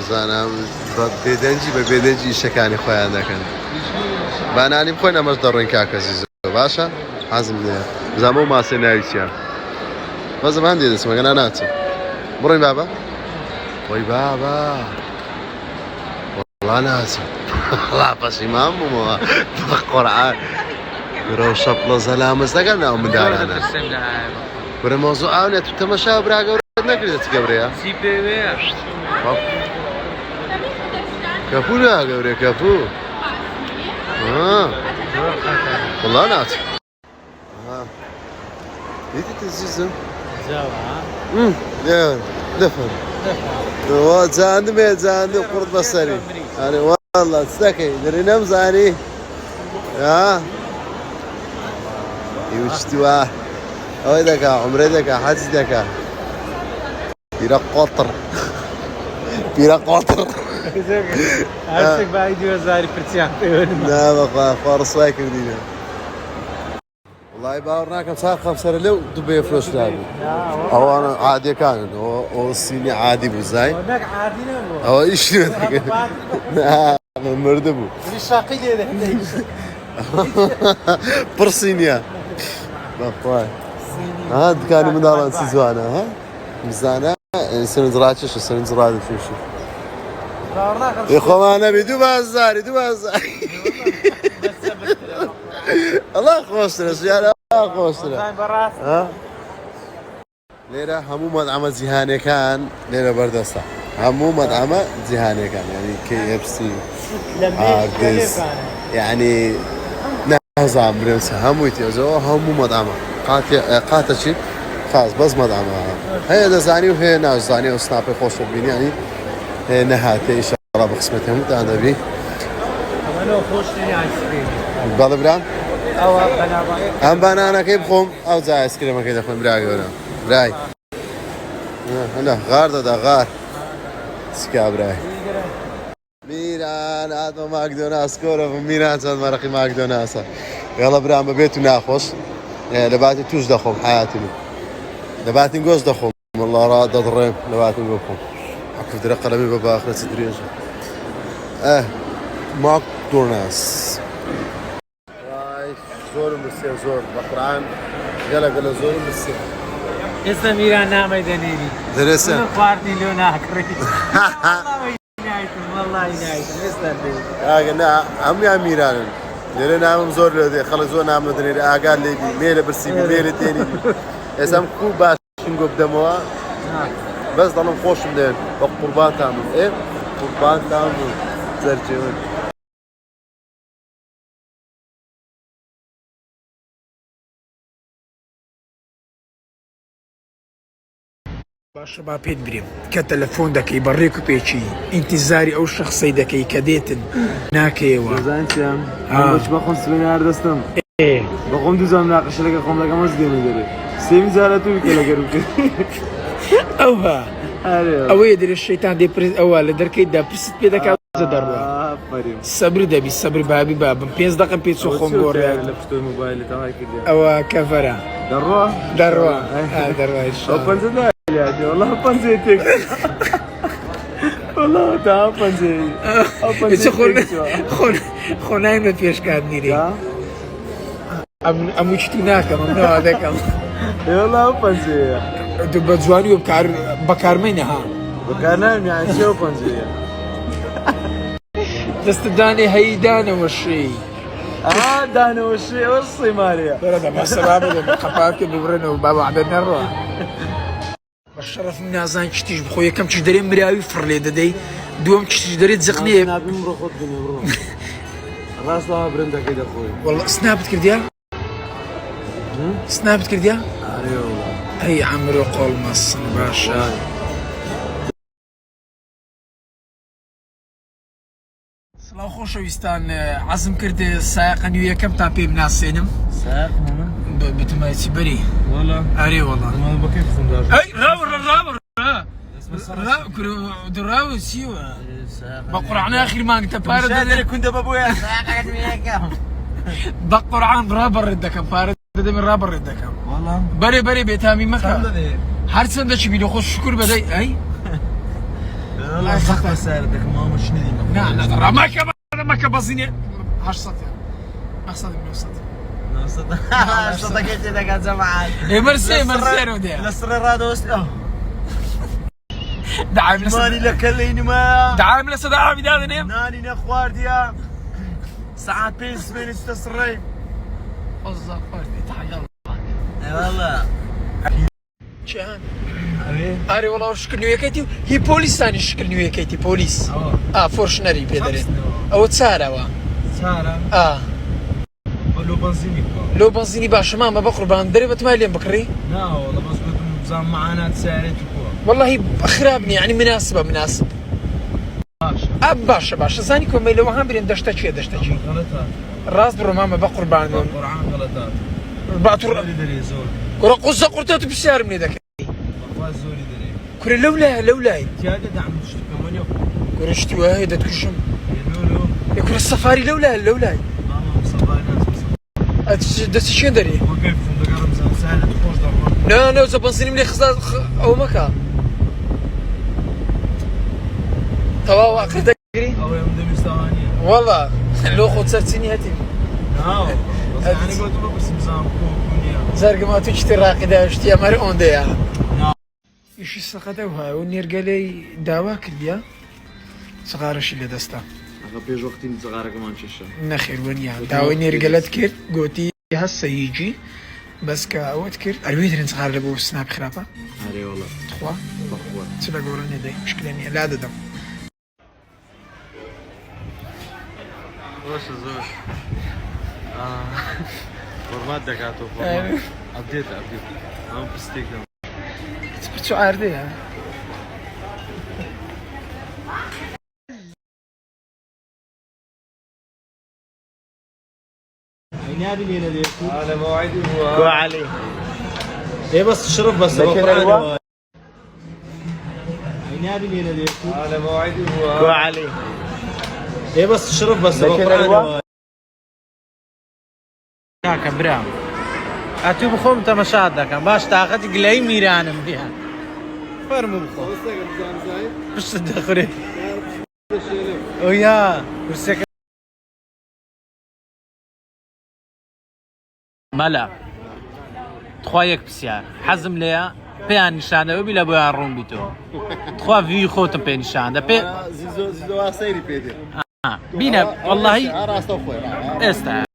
زانم بێدەنجی بە بێدەنجی ئیشەکانی خۆیان دەکەن بانانی بخۆین ئەمەش دەڕۆین کاکەزی زۆر باشە حەزم لێیە بزانمە و ماسێ ناوی چیان بەزم هەندێ دەچمەگەنا ناچم بڕۆین بابە خۆی بابە وەڵا ناچم وەڵا پەشیمان بوومەوە بە قورعان برە و شەپڵە زەلامەز دەگەن ناو منداڵانە برە مۆزوع ئاونێت تو تەمەشا برا گەورە نەکردێت گەورەیە کەپوو نا گەورێ کەپوو وەڵا ناچم دیدیت عزیزم دەفەن جاندمێ جاندم قورت بەسەری والله چ دەکەی دەری نەمزانی هیوشتیوە ئەوەی دەکا عومرە دەکا حەجی دەکا پیرە قۆتڕ پیرە قۆتڕ هەرچێک بای 2000 پرچیان نا بەخوا خوا ڕسوای کردینە وڵای باوەڕ ناکەم چاق خەمسەرە لەو دووبێ فرۆشرا بوو ئەوانە عادیەکانن ئەوە سینی عادی بوو زای ئەوە ئیش دەکەن مردە بوو پڕسینیە بەخوای دکانی منداڵان چی جوانە بزانە سەرنج ڕاکێشە سەرنج ڕادەکێشی خۆمان نەبی 2000 ئەڵا خۆشترە ژیانە خۆشترە لێرە هەموو مەطعەمە جیهانیەکان لێرە بەردەستە هەموو مەطعەمە جیهانیەکان یعنی KFC هاردز یعنی نازانم برێمچە هەمووی تێزەوە هەموو مەطعەمە قاتە چی خاص بەس مەطعەمە هەیە دەزانی و هەیە نازانی و سناپی خۆشت بینی ینی هەیە نەهاتێ ئیشەڵا بە قسمەت هەمووتان دەبی بەڵێ برام ئەم بانانەکەی بخۆم ئەو جا ئایسکرێمەکەی دەخۆم برا گەورە برای هەنە غار دەدا غار چکا برای میران هاتمە ماکدۆناس کۆرە میران چەند مەرەقی ماکدۆناسە گەڵە برام بەبێت و ناخۆش لە باتی توش دەخۆم حیاتی من لە باتین گۆشت دەخۆم وەڵڵا ڕا دەدڕێم لە باتین گۆ بخۆم حکوفترە قەلەمی بە باخرە چ درێژە ماکدۆناس زۆرم بسێ زۆر بە قورعان گەلە زۆرم بسێ ئێستا میران نامەی دەنێری درێسە خواردی لێو ناکڕیت ئاگە نا هەمویان میرانن لێرە نامم زۆر لێ دێ خەڵک زۆر نام دەنێری ئاگار لێبی مێرە برسیبی مێرە تێنیبی ئێسام خوب باشین گۆ بدەمەوە بەس دەڵم خۆشم دێن بە قوربانتان بوو قوربانتان بوو جەرجێون باشە با پێت برێم کە تەلەفۆن دەکەی بە ڕێک و پێچی ئینتیزاری ئەو شەخسەی دەکەی کە دێتن ناکەیەوە زانچیان بەخۆم سبێنی هەردەستم بەخۆم دووزانم ناقەشەکە خۆم لەگەم وەز دێمە دەرێ سێمی جارە توی کە لەگەر بکرد ئەوها ئەوەیە درێ شەیتان دێپرس ئەوە لە دەرکەیتدا پرست پێ دەکات دەڕوە سەبر دەبی سەبر بابی بابم 5 دقم پێ چۆ خۆم گۆڕێ لە پشتۆی مۆبایلەوە کردی ئەوە کەڤەرە دەڕوا دەڕوا دەڕوای والله پەنجەی تێک والله تا پەنجەی خۆ نایمە پێشکات میری ئەموو شتی ناکەم ئەمنەوە دەکەم والله پەنجەیە بە جوانی و بەکارمەینە ها بەکار نایم یان چێوە پەنجەیە دەستە دانێ هەیی دانەوە شێی دانەوە شێ ئەوە سەیمانەیە بەسەبا بدەم قەپاکە ببڕێنەوە بابا عەبێت نەڕوا بە شەرەف نازان چتیش بخۆ یەکەم چش دەرێ مراوی فڕ لێ دەدەی دووەم چش دەرێت جقنیە نابیم بڕۆ خۆت بنێ بڕۆ ڕاستەوە برندەکەی دەخۆی وەڵڵا سناپت کردیا؟ سناپت کردیا؟ ئارێ وڵڵا ئەی عەمرۆ قۆڵ مەسن باشە سڵاو خۆشەویستان عەزم کرد سایقە نوێیەکەمتان پێ بناسێنم سایق بتمایەتی بەری وەڵڵا ئارێ وەڵڵا بەکەی بخۆم ئەی ڕاوە چیوە بە قورعان ئاخیر مانگتە پارە دەدەێ کوندە بەبووە بە قورعان ڕابڕێت دەکەم پارە دەدەمێ ڕابڕێت دەکەم بەرێ بێتامی مەکە هەرچەندە چی بینە خۆش شکر بەدەی ئەی والله زخمة ساردك ما مش نديمة. لا ترى ما كبزيني 800 مقصد صدقت إذا كان زمان. مرسي ودي السرير هذا وسط. دعم ماني لك اللي ما. دعم لسه دعم هذا نيم ناني نخوار ديا. ساعات بيس من استسري. والله فردي تحيا اي والله. شان أري والله شكل نويكيتي هي بوليس ثاني شكل نويكيتي بوليس فورشنري بيدري أو تسارة سارة لو بنزيني باش ما بقر باندري بتمالين بكري لا والله بس كنت نظام معانا تساري والله خرابني يعني مناسب باشا زانيكم ما لو هم بين دشتشي غلطات الراس برمامة بقر باندون القرآن غلطات بعطر دري زول قصة قرتات بالشارع من ذاك والله زولي دري كره لولا تياجة دعم تشتكي من يوم كرشتي واهي كشم لولو يكون السفاري لولا ماما مصباي ناس دستشين دري وقف فندق رمزان سهلة تخوش ضربان لا زبنسيني ملي خصها أو مكا توا آخر تقري أو يوم دمي ثوانية والله لو خد سرتيني هاتي لا بس يعني قلت له بس نظام كونيا زرق ما تشتي راقدة اشتي أمر أوندي يعني إيش السقطة ونرجلي دواك اليا صغارش اللي دستا أخبيج وقتين صغارة كمان شاشة نخير ونيا داوي نرجلت كير قوتي هسه يجي بس كأوت كير أرويدرين صغار لبو سناب خرافة هاري والله تخوا بخوة تبى قولني ده مشكلة لا ده وش الزوج فورمات دكاتو أبديت أنا بستيك تبى شو عارضي يعني عينابي لينا ديكو على موعدي هو علي ايه بس تشرب بس عينابي لينا ديكو على موعدي هو علي ايه بس تشرب بس كاكا برام أتو بخوم تمشاد دكان باش تاخذ قلي ميرانم بيها فرمو بخو بس تدخلي ويا برسك ملا تخويك بسيار حزم ليا بيان نشانه وبلا بيان روم بيتو تخوا في خوتم بين نشانه بي زيزو سيري بيدي بينا والله راس خويا استا